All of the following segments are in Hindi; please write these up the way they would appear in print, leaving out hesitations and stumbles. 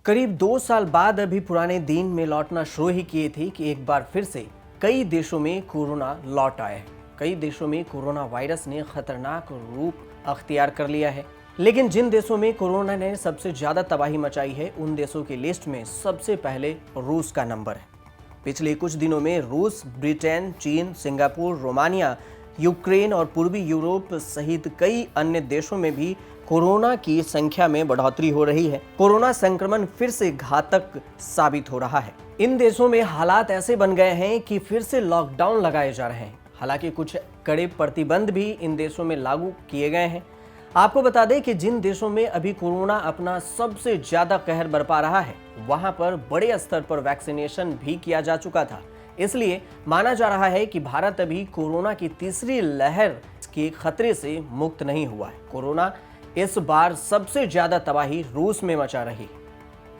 करीब 2 साल बाद अभी पुराने दिन में लौटना शुरू ही किए थे कि एक बार फिर से कई देशों में कोरोना लौट आए। कई देशों में कोरोना वायरस ने खतरनाक रूप अख्तियार कर लिया है। लेकिन जिन देशों में कोरोना ने सबसे ज्यादा तबाही मचाई है, उन देशों की लिस्ट में सबसे पहले रूस का नंबर है। पिछले कुछ दिनों में रूस, ब्रिटेन, चीन, सिंगापुर, रोमानिया, यूक्रेन और पूर्वी यूरोप सहित कई अन्य देशों में भी कोरोना की संख्या में बढ़ोतरी हो रही है। कोरोना संक्रमण फिर से घातक साबित हो रहा है। इन देशों में हालात ऐसे बन गए हैं कि फिर से लॉकडाउन लगाए जा रहे हैं। हालांकि कुछ कड़े प्रतिबंध भी इन देशों में लागू किए गए हैं। आपको बता दें कि जिन देशों में अभी कोरोना अपना सबसे ज्यादा कहर बरपा रहा है, वहां पर बड़े स्तर पर वैक्सीनेशन भी किया जा चुका था। इसलिए माना जा रहा है कि भारत अभी कोरोना की तीसरी लहर के खतरे से मुक्त नहीं हुआ है। कोरोना इस बार सबसे ज्यादा तबाही रूस में मचा रही है।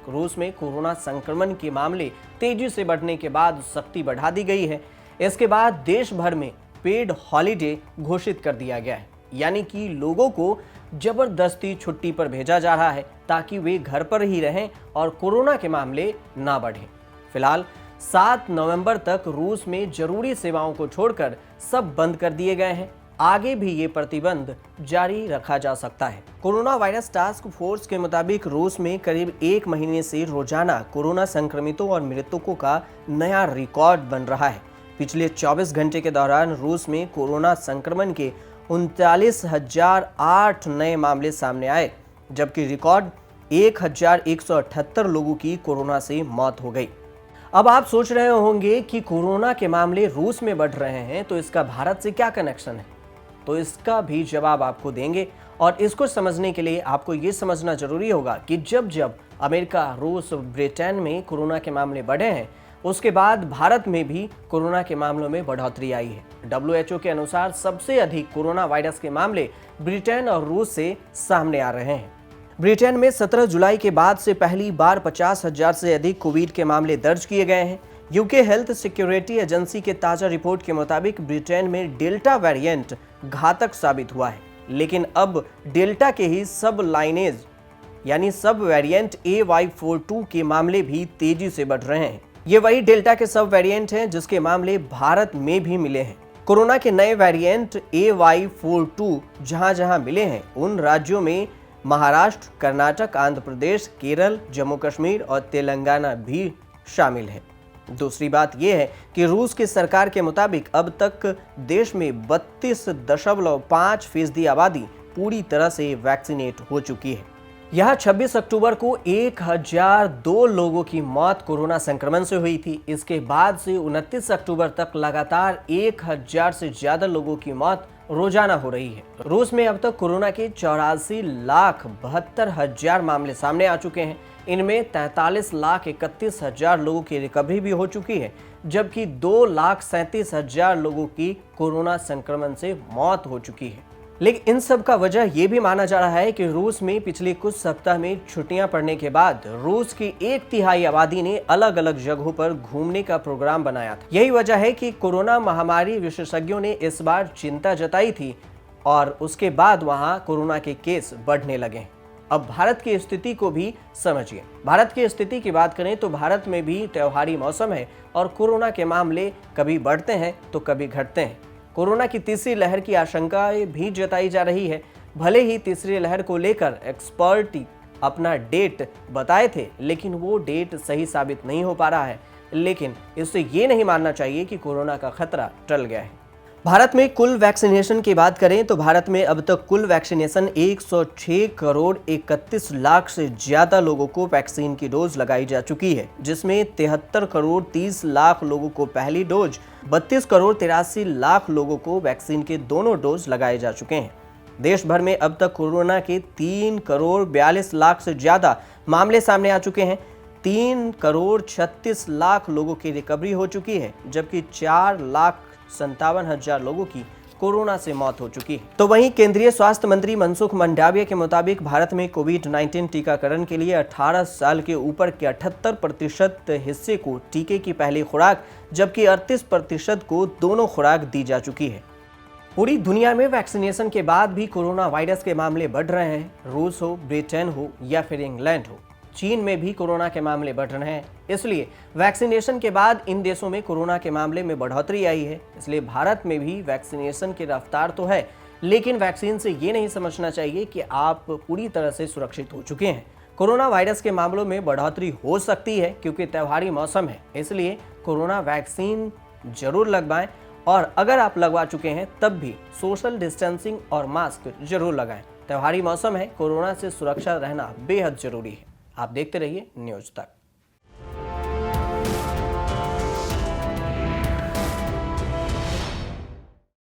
रूस में कोरोना संक्रमण के मामले तेजी से बढ़ने के बाद सख्ती बढ़ा दी गई है। इसके बाद देश भर में पेड हॉलिडे घोषित कर दिया गया है, यानी कि लोगों को जबरदस्ती छुट्टी पर भेजा जा रहा है ताकि वे घर पर ही रहें और कोरोना के मामले ना बढ़ें। फिलहाल 7 नवंबर तक रूस में जरूरी सेवाओं को छोड़कर सब बंद कर दिए गए हैं। आगे भी ये प्रतिबंध जारी रखा जा सकता है। कोरोना वायरस टास्क फोर्स के मुताबिक रूस में करीब 1 महीने से रोजाना कोरोना संक्रमितों और मृतकों का नया रिकॉर्ड बन रहा है। पिछले 24 घंटे के दौरान रूस में कोरोना संक्रमण के 39,008 नए मामले सामने आए, जबकि रिकॉर्ड 1,178 लोगों की कोरोना से मौत हो गई। अब आप सोच रहे होंगे कि कोरोना के मामले रूस में बढ़ रहे हैं, तो इसका भारत से क्या कनेक्शन है? तो इसका भी जवाब आपको देंगे। और इसको समझने के लिए आपको ये समझना जरूरी होगा कि जब जब अमेरिका, रूस, ब्रिटेन में कोरोना के मामले बढ़े हैं, उसके बाद भारत में भी कोरोना के मामलों में बढ़ोतरी आई है। WHO के अनुसार सबसे अधिक कोरोना वायरस के मामले ब्रिटेन और रूस से सामने आ रहे हैं। ब्रिटेन में 17 जुलाई के बाद से पहली बार 50,000 से अधिक कोविड के मामले दर्ज किए गए हैं। यूके हेल्थ सिक्योरिटी एजेंसी के ताजा रिपोर्ट के मुताबिक ब्रिटेन में डेल्टा वेरिएंट घातक साबित हुआ है, लेकिन अब डेल्टा के ही सब लाइनेज यानी सब वेरिएंट AY42 के मामले भी तेजी से बढ़ रहे हैं। ये वही डेल्टा के सब वेरिएंट हैं जिसके मामले भारत में भी मिले हैं। कोरोना के नए वेरिएंट AY42 जहां जहां मिले हैं, उन राज्यों में महाराष्ट्र, कर्नाटक, आंध्र प्रदेश, केरल, जम्मू कश्मीर और तेलंगाना भी शामिल है। दूसरी बात यह है कि रूस की सरकार के मुताबिक अब तक देश में 32.5% आबादी पूरी तरह से वैक्सीनेट हो चुकी है। यहाँ 26 अक्टूबर को 1002 लोगों की मौत कोरोना संक्रमण से हुई थी। इसके बाद से 29 अक्टूबर तक लगातार 1000 से ज्यादा लोगों की मौत रोजाना हो रही है। रूस में अब तक कोरोना के 84,72,000 मामले सामने आ चुके हैं। इनमें 43,31,000 लोगों की रिकवरी भी हो चुकी है, जबकि 2,37,000 लोगों की कोरोना संक्रमण से मौत हो चुकी है। लेकिन इन सब का वजह यह भी माना जा रहा है कि रूस में पिछले कुछ सप्ताह में छुट्टियां पड़ने के बाद रूस की 1/3 आबादी ने अलग अलग जगहों पर घूमने का प्रोग्राम बनाया था। यही वजह है कि कोरोना महामारी विशेषज्ञों ने इस बार चिंता जताई थी और उसके बाद वहां कोरोना के केस बढ़ने लगे। अब भारत की स्थिति को भी समझिए। भारत की स्थिति की बात करें तो भारत में भी त्योहारी मौसम है और कोरोना के मामले कभी बढ़ते हैं तो कभी घटते हैं। कोरोना की तीसरी लहर की आशंकाएं भी जताई जा रही है। भले ही तीसरी लहर को लेकर एक्सपर्ट अपना डेट बताए थे, लेकिन वो डेट सही साबित नहीं हो पा रहा है। लेकिन इससे ये नहीं मानना चाहिए कि कोरोना का खतरा टल गया है। भारत में कुल वैक्सीनेशन की बात करें तो भारत में अब तक कुल वैक्सीनेशन 106 करोड़ 31 लाख से ज्यादा लोगों को वैक्सीन की डोज लगाई जा चुकी है, जिसमें 73 करोड़ 30 लाख लोगों को पहली डोज, 32 करोड़ 83 लाख लोगों को वैक्सीन के दोनों डोज लगाए जा चुके हैं। देश भर में अब तक कोरोना के 3 करोड़ 42 लाख से ज्यादा मामले सामने आ चुके हैं। 3 करोड़ 36 लाख लोगों की रिकवरी हो चुकी है, जबकि 4,57,000 लोगों की कोरोना से मौत हो चुकी है। तो वहीं केंद्रीय स्वास्थ्य मंत्री मनसुख मंडाविया के मुताबिक भारत में कोविड-19 टीकाकरण के लिए 18 साल के ऊपर के 78% हिस्से को टीके की पहली खुराक, जबकि 38% को दोनों खुराक दी जा चुकी है। पूरी दुनिया में वैक्सीनेशन के बाद भी कोरोना वायरस के मामले बढ़ रहे हैं। रूस हो, ब्रिटेन हो या फिर इंग्लैंड हो, चीन में भी कोरोना के मामले बढ़ रहे हैं, इसलिए वैक्सीनेशन के बाद इन देशों में कोरोना के मामले में बढ़ोतरी आई है। इसलिए भारत में भी वैक्सीनेशन की रफ्तार तो है, लेकिन वैक्सीन से ये नहीं समझना चाहिए कि आप पूरी तरह से सुरक्षित हो चुके हैं। कोरोना वायरस के मामलों में बढ़ोतरी हो सकती है क्योंकि त्योहारी मौसम है, इसलिए कोरोना वैक्सीन जरूर लगवाएं और अगर आप लगवा चुके हैं तब भी सोशल डिस्टेंसिंग और मास्क जरूर लगाएं। त्योहारी मौसम है, कोरोना से सुरक्षा रहना बेहद जरूरी है। आप देखते रहिए न्यूज़ तक।